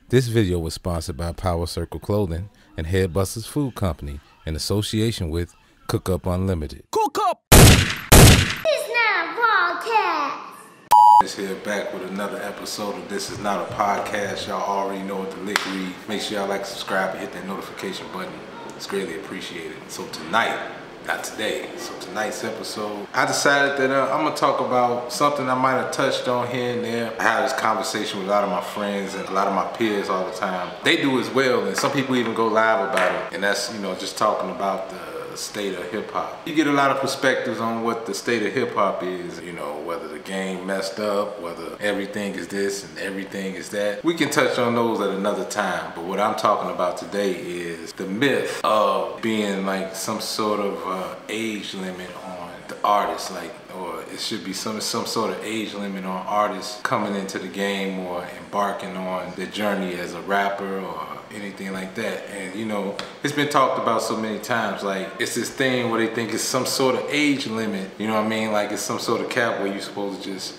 This video was sponsored by PowerCircle Clothing and Headbusters Food Company in association with Cook Up Unlimited. Cook Up! It's not a podcast. Just here back with another episode of This Is Not a Podcast. Y'all already know what the lick read. Make sure y'all like, subscribe, and hit that notification button. It's greatly appreciated. So tonight, not today, so tonight's episode, I decided that I'm gonna talk about something I might have touched on here and there. I have this conversation with a lot of my friends and a lot of my peers all the time. They do as well, and some people even go live about it. And that's, just talking about the state of hip-hop. You get a lot of perspectives on what the state of hip-hop is, whether the game messed up, whether everything is this and everything is that. We can touch on those at another time, but what I'm talking about today is the myth of being like some sort of age limit on the artist, or it should be some sort of age limit on artists coming into the game or embarking on their journey as a rapper or anything like that. And it's been talked about so many times, like it's this thing where they think it's some sort of age limit, like it's some sort of cap where you're supposed to just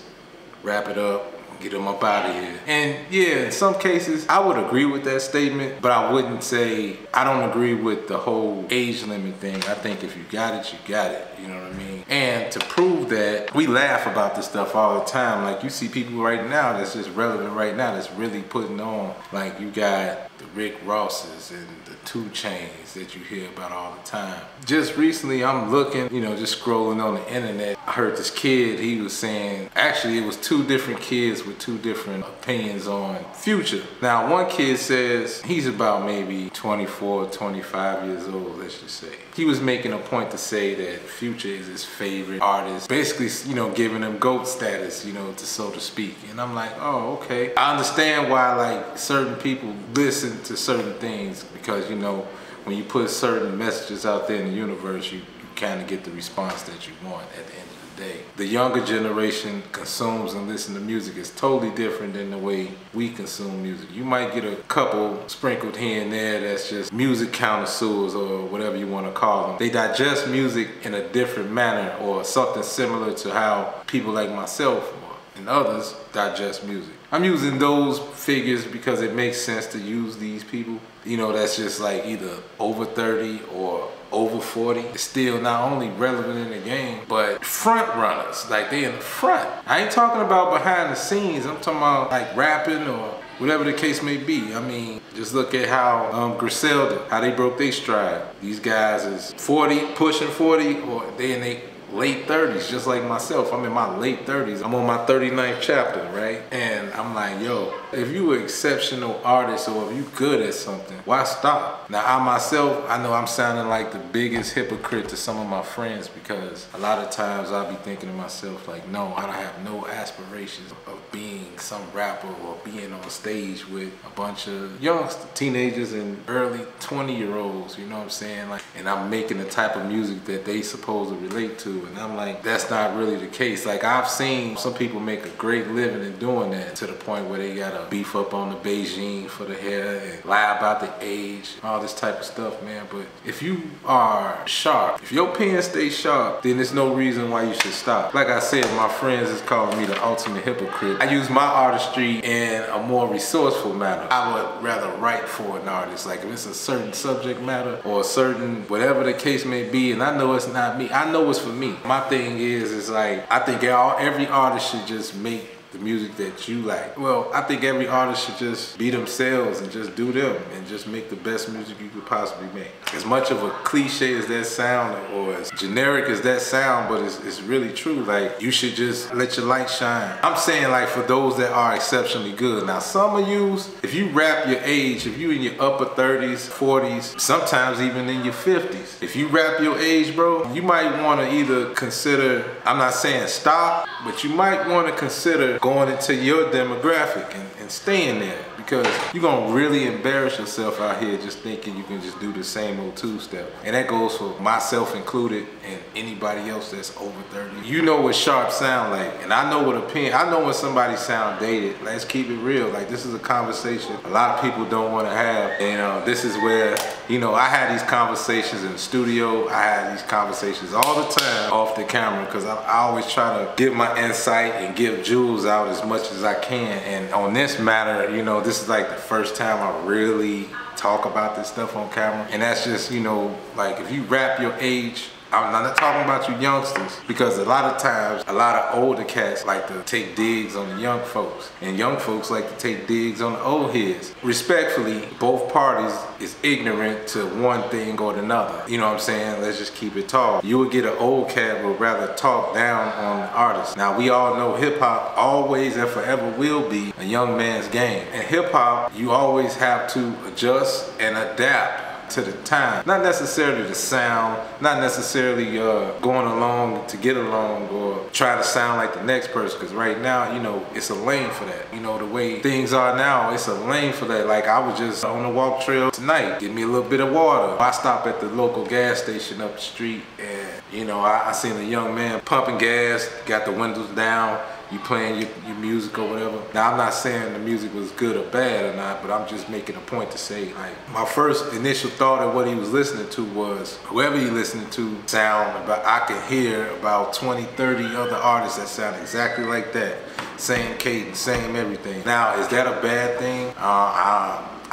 wrap it up, get them up out of here. And yeah, in some cases I would agree with that statement, but I wouldn't say I don't agree with the whole age limit thing. I think if you got it, you got it, you know what I mean? And to prove that, we laugh about this stuff all the time. Like you see people right now that's just relevant right now that's really putting on, like you got the Rick Rosses and the 2 Chainz that you hear about all the time. Just recently I'm looking, just scrolling on the internet, I heard this kid, he was saying, actually it was 2 different kids with 2 different opinions on Future. Now one kid says he's about maybe 24, 25 years old, let's just say. He was making a point to say that Future is his favorite artist, basically, giving him GOAT status, so to speak. And I'm like, oh, okay. I understand why like certain people listen to certain things, because when you put certain messages out there in the universe, you kind of get the response that you want at the end of the day. The younger generation consumes and listens to music is totally different than the way we consume music. You might get a couple sprinkled here and there that's just music connoisseurs or whatever you want to call them. They digest music in a different manner, or something similar to how people like myself and others digest music. I'm using those figures because it makes sense to use these people. That's just like either over 30 or over 40. It's still not only relevant in the game, but front runners, like they in the front. I ain't talking about behind the scenes. I'm talking about like rapping or whatever the case may be. I mean, just look at how Griselda, how they broke their stride. These guys is 40, pushing 40, or they in their late 30s, just like myself. I'm in my late 30s. I'm on my 39th chapter, right? And I'm like, yo, if you an exceptional artist or if you good at something, why stop? Now, I myself, I know I'm sounding like the biggest hypocrite to some of my friends, because a lot of times I'll be thinking to myself like, no, I don't have no aspirations of being some rapper or being on stage with a bunch of youngsters, teenagers and early 20-year-olds, you know what I'm saying? Like, and I'm making the type of music that they supposed to relate to. And I'm like, that's not really the case. Like, I've seen some people make a great living in doing that, to the point where they gotta beef up on the Beijing for the hair and lie about the age, all this type of stuff, man. But if you are sharp, if your pen stays sharp, then there's no reason why you should stop. Like I said, my friends is calling me the ultimate hypocrite. I use my artistry in a more resourceful manner. I would rather write for an artist. Like, if it's a certain subject matter or a certain whatever the case may be, and I know it's not me, I know it's for me. My thing is like, I think every artist should just make the music that you like. Well, I think every artist should just be themselves and just do them and just make the best music you could possibly make. As much of a cliche as that sound, or as generic as that sound, but it's really true. Like, you should just let your light shine. I'm saying, like, for those that are exceptionally good. Now, some of you, if you rap your age, if you in your upper 30s, 40s, sometimes even in your 50s, if you rap your age, bro, you might want to either consider, I'm not saying stop, but you might want to consider going into your demographic and staying there, because you're gonna really embarrass yourself out here just thinking you can just do the same old 2-step. And that goes for myself included and anybody else that's over 30. You know what sharp sound like, and I know what opinion, I know when somebody sound dated. Let's keep it real. Like, this is a conversation a lot of people don't want to have, and this is where, I had these conversations in the studio. I had these conversations all the time off the camera, because I always try to give my insight and give jewels out as much as I can. And on this matter, this this is like the first time I really talk about this stuff on camera. And that's just, you know, like if you rap your age, I'm not talking about you youngsters, because a lot of times, a lot of older cats like to take digs on the young folks, and young folks like to take digs on the old heads. Respectfully, both parties is ignorant to one thing or another. You know what I'm saying? Let's just keep it tall. You would get an old cat would rather talk down on the artist. Now, we all know hip-hop always and forever will be a young man's game. In hip-hop, you always have to adjust and adapt to the time. Not necessarily the sound, not necessarily going along to get along or try to sound like the next person, because right now, you know, it's a lane for that. You know, the way things are now, it's a lane for that. Like I was just on the walk trail tonight, get me a little bit of water. I stopped at the local gas station up the street, and you know, I seen a young man pumping gas, got the windows down, you playing your music or whatever. Now, I'm not saying the music was good or bad or not, but I'm just making a point to say, like, my first initial thought of what he was listening to was, whoever he listening to sound about, I could hear about 20, 30 other artists that sound exactly like that. Same cadence, same everything. Now, is that a bad thing?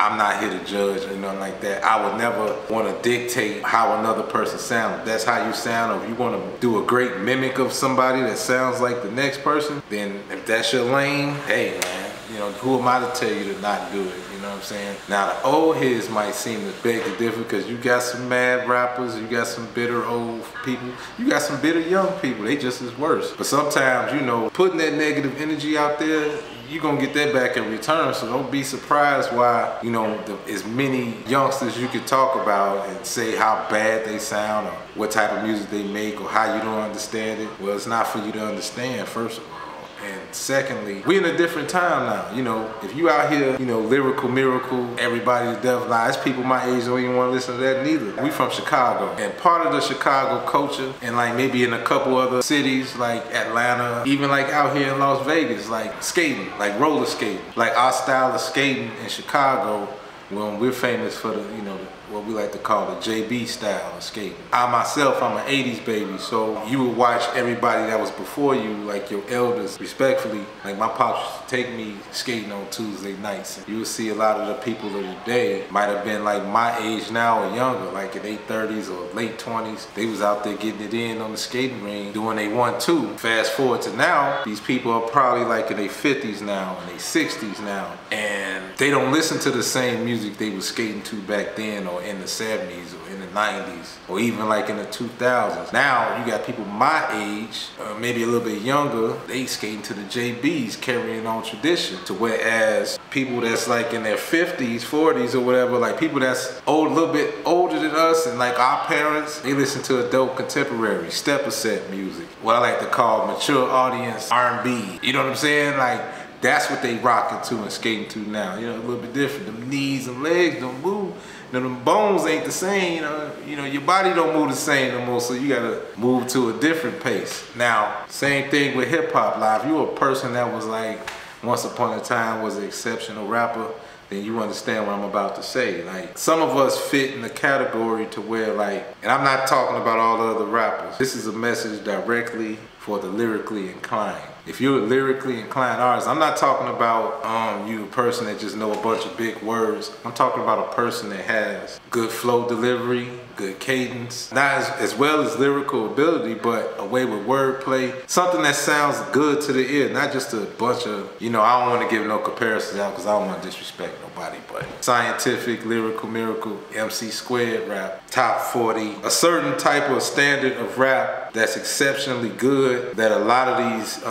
I'm not here to judge or nothing like that. I would never want to dictate how another person sounds. If that's how you sound, or if you want to do a great mimic of somebody that sounds like the next person, then if that's your lane, hey man, you know, who am I to tell you to not do it? You know what I'm saying? Now, the old heads might seem to beg to differ, because you got some mad rappers, you got some bitter old people, you got some bitter young people. They just as worse. But sometimes, you know, putting that negative energy out there, you're gonna get that back in return. So don't be surprised why, you know, as many youngsters you could talk about and say how bad they sound or what type of music they make or how you don't understand it. Well, it's not for you to understand, first of all. And secondly, we're in a different time now. You know, if you out here, you know, lyrical miracle, everybody's deaf. Nah, it's people my age don't even want to listen to that neither. We from Chicago, and part of the Chicago culture, and like maybe in a couple other cities like Atlanta, even like out here in Las Vegas, like skating, like roller skating. Like our style of skating in Chicago, when we're famous for the, you know, what we like to call the JB style of skating. I myself, I'm an 80s baby, so you would watch everybody that was before you, like your elders, respectfully. Like my pops used to take me skating on Tuesday nights. And you would see a lot of the people of the day might have been like my age now or younger, like in their 30s or late 20s. They was out there getting it in on the skating ring, doing they 1-2. Fast forward to now, these people are probably like in their 50s now, in their 60s now, and they don't listen to the same music they was skating to back then, or in the 70s or in the 90s, or even like in the 2000s. Now you got people my age, maybe a little bit younger, they skating to the JBs, carrying on tradition. To whereas people that's like in their 50s, 40s or whatever, like people that's old, a little bit older than us, and like our parents, they listen to adult contemporary, stepper set music, what I like to call mature audience R&B. You know what I'm saying? Like, that's what they rocking to and skating to now. You know, a little bit different. Them knees and legs don't move. You know, them bones ain't the same. You know, your body don't move the same no more, so you gotta move to a different pace. Now, same thing with hip hop live. You a person that was like, once upon a time was an exceptional rapper, then you understand what I'm about to say. Like, some of us fit in the category to where, like, and I'm not talking about all the other rappers. This is a message directly for the lyrically inclined. If you're a lyrically inclined artist, I'm not talking about you a person that just know a bunch of big words. I'm talking about a person that has good flow delivery, good cadence, not as well as lyrical ability, but a way with wordplay, something that sounds good to the ear, not just a bunch of, you know, I don't want to give no comparisons out because I don't want to disrespect nobody, but scientific, lyrical miracle, MC squared rap, top 40, a certain type of standard of rap that's exceptionally good that a lot of these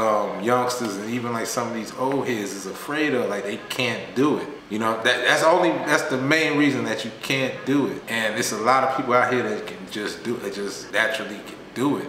youngsters and even like some of these old heads is afraid of. Like, they can't do it. You know, that's the main reason that you can't do it. And it's a lot of people out here that can just do it, that just naturally can do it.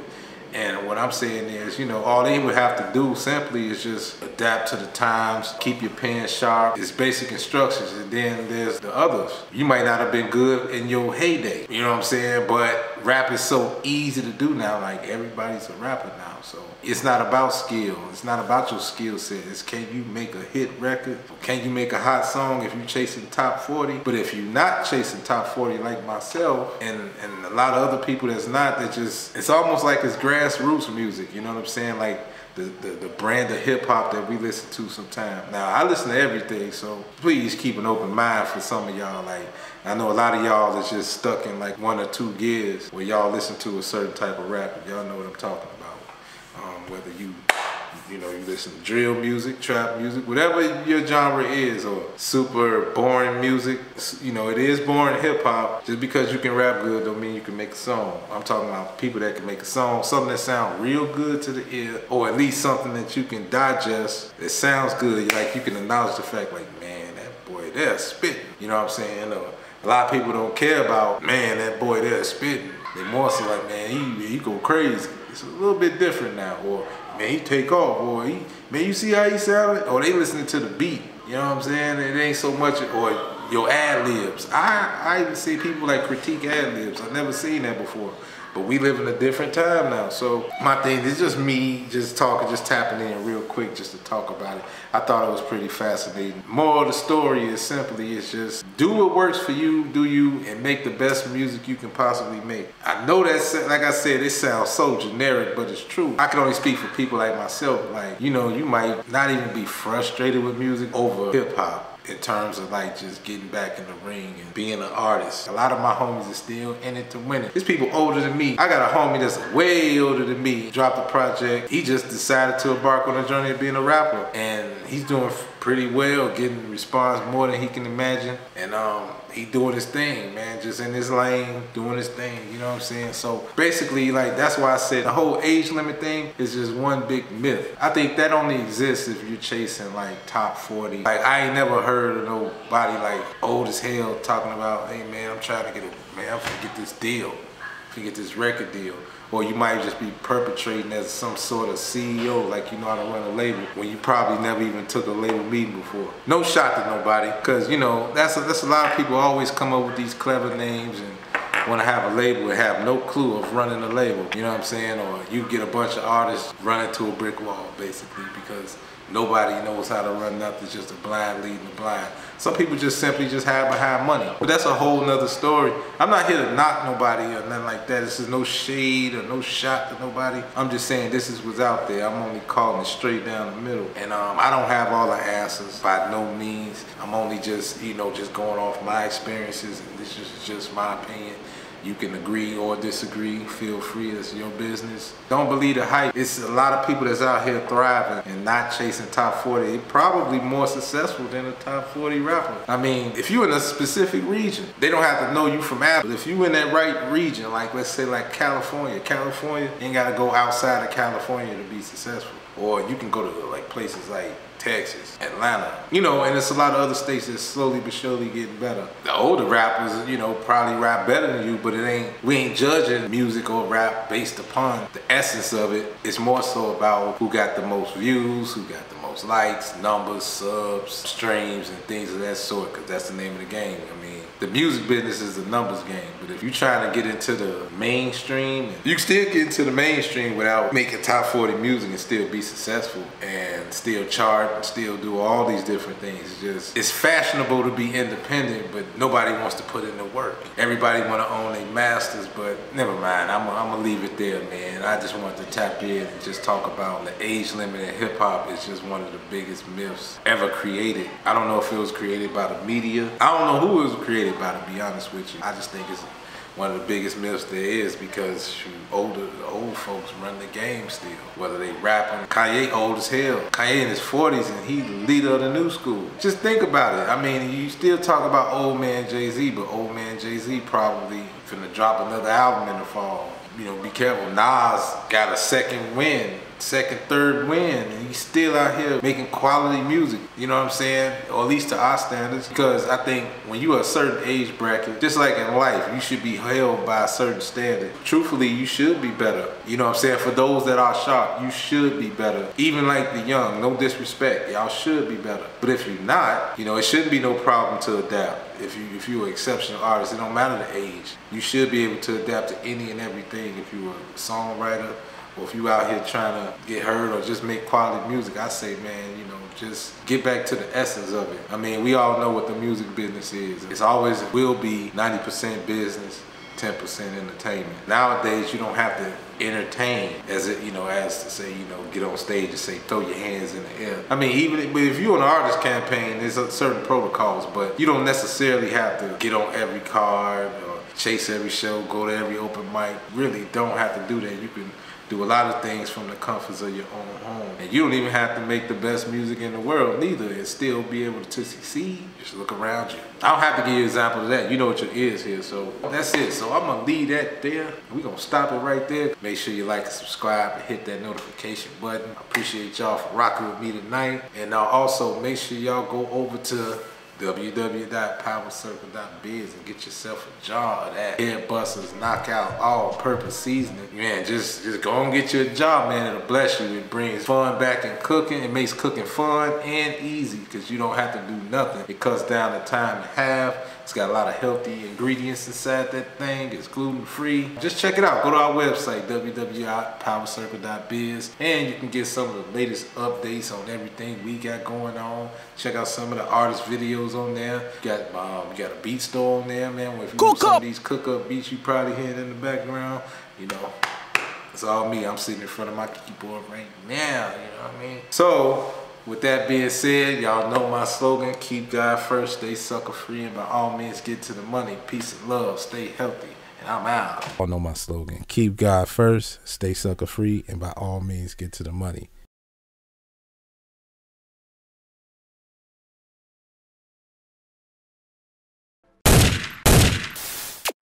And what I'm saying is, you know, all they would have to do simply is just adapt to the times, keep your pen sharp. It's basic instructions, and then there's the others. You might not have been good in your heyday, you know what I'm saying? But rap is so easy to do now, like everybody's a rapper now. So it's not about skill, it's not about your skill set. It's can you make a hit record? Can you make a hot song if you're chasing top 40? But if you're not chasing top 40 like myself and a lot of other people that's not, that just, it's almost like it's grassroots music, you know what I'm saying? Like the brand of hip hop that we listen to sometimes. Now I listen to everything, so please keep an open mind for some of y'all. Like, I know a lot of y'all is just stuck in like 1 or 2 gears where y'all listen to a certain type of rap. Y'all know what I'm talking about. Whether you listen to drill music, trap music, whatever your genre is, or super boring music. It is boring hip hop. Just because you can rap good don't mean you can make a song. I'm talking about people that can make a song, something that sounds real good to the ear, or at least something that you can digest. It sounds good, like you can acknowledge the fact, like, man, that boy there spitting. You know what I'm saying? A lot of people don't care about, man, that boy there spitting. They more say like, man, he go crazy. It's a little bit different now. Or, man, he take off. Or, man, you see how he sounded? Or they listening to the beat. You know what I'm saying? It ain't so much, or your ad-libs. I even see people like critique ad-libs. I've never seen that before. But we live in a different time now. So my thing is just me just talking, just tapping in real quick just to talk about it. I thought it was pretty fascinating. Moral of the story is simply, it's just do what works for you, do you, and make the best music you can possibly make. I know that's, like I said, it sounds so generic, but it's true. I can only speak for people like myself. Like, you might not even be frustrated with music over hip hop. In terms of like just getting back in the ring and being an artist. A lot of my homies are still in it to win it. There's people older than me. I got a homie that's way older than me. Dropped a project. He just decided to embark on a journey of being a rapper. And he's doing pretty well, getting response more than he can imagine. And he doing his thing, man, just in his lane, doing his thing, you know what I'm saying? So basically, like, that's why I said the whole age limit thing is just one big myth. I think that only exists if you're chasing like top 40. Like, I ain't never heard of nobody like old as hell talking about, hey man, I'm trying to I'm gonna get this deal, get this record deal. Or you might just be perpetrating as some sort of CEO, like you know how to run a label, when you probably never even took a label meeting before. No shot to nobody, because that's a lot of people always come up with these clever names and want to have a label and have no clue of running a label. You know what I'm saying? Or you get a bunch of artists running to a brick wall, basically, because nobody knows how to run nothing, just a blind leading the blind. Some people just simply just hide behind money. But that's a whole nother story. I'm not here to knock nobody or nothing like that. This is no shade or no shot to nobody. I'm just saying this is what's out there. I'm only calling it straight down the middle. And I don't have all the answers by no means. I'm only just, just going off my experiences, and this is just my opinion. You can agree or disagree, feel free, it's your business. Don't believe the hype. It's a lot of people that's out here thriving and not chasing top 40. They're probably more successful than a top 40 rapper. I mean, if you're in a specific region, they don't have to know you from Apple. If you're in that right region, like let's say like California, you ain't gotta go outside of California to be successful. Or you can go to like places like Texas, Atlanta, and it's a lot of other states that's slowly but surely getting better. The older rappers, probably rap better than you, but we ain't judging music or rap based upon the essence of it. It's more so about who got the most views, who got the most likes, numbers, subs, streams, and things of that sort, because that's the name of the game. I mean, the music business is a numbers game, but if you're trying to get into the mainstream, you can still get into the mainstream without making top 40 music and still be successful and still chart and still do all these different things. It's fashionable to be independent, but nobody wants to put in the work. Everybody want to own their masters, but never mind. I'm gonna leave it there, man. I just wanted to tap in and just talk about the age limit in hip hop. It's just one of the biggest myths ever created. I don't know if it was created by the media. I don't know who it was created by, to be honest with you. I just think it's one of the biggest myths there is, because the old folks run the game still. Whether they rapping, Kanye old as hell. Kanye in his 40s and he the leader of the new school. Just think about it. I mean, you still talk about old man Jay-Z, but old man Jay-Z probably finna drop another album in the fall. Be careful. Nas got a second win, third win, and he's still out here making quality music, you know what I'm saying? Or at least to our standards. Because I think when you're a certain age bracket, just like in life, you should be held by a certain standard. Truthfully, you should be better. You know what I'm saying? For those that are sharp, you should be better. Even like the young, no disrespect, y'all should be better. But if you're not, it shouldn't be no problem to adapt. If you're an exceptional artist, it don't matter the age. You should be able to adapt to any and everything. If you're a songwriter, or if you out here trying to get heard or just make quality music, I say, man, just get back to the essence of it. I mean, we all know what the music business is. It's will be 90% business, 10% entertainment. Nowadays, you don't have to entertain, as it, as to say, get on stage and say, throw your hands in the air. I mean, even if you're an artist campaign, there's certain protocols, but you don't necessarily have to get on every card or chase every show, go to every open mic. Really don't have to do that. You can do a lot of things from the comforts of your own home. And you don't even have to make the best music in the world neither and still be able to succeed. Just look around you. I don't have to give you an example of that. You know what your ears here. So that's it. So I'm gonna leave that there. We're gonna stop it right there. Make sure you like and subscribe and hit that notification button. I appreciate y'all for rocking with me tonight. And also make sure y'all go over to www.PowerCircle.biz and get yourself a jar of that Head Busters Knockout All-Purpose Seasoning. Man, just go and get you a jar, man. It'll bless you. It brings fun back in cooking. It makes cooking fun and easy because you don't have to do nothing. It cuts down the time in half. It's got a lot of healthy ingredients inside that thing. It's gluten-free. Just check it out. Go to our website, www.PowerCircle.biz, and you can get some of the latest updates on everything we got going on. Check out some of the artist videos on there. You got a beat store on there, man. If you do some of these cook-up beats you probably hear in the background, it's all me. I'm sitting in front of my keyboard right now, you know what I mean? So, with that being said, y'all know my slogan, keep God first, stay sucker free, and by all means get to the money. Peace and love, stay healthy, and I'm out. Y'all know my slogan, keep God first, stay sucker free, and by all means get to the money.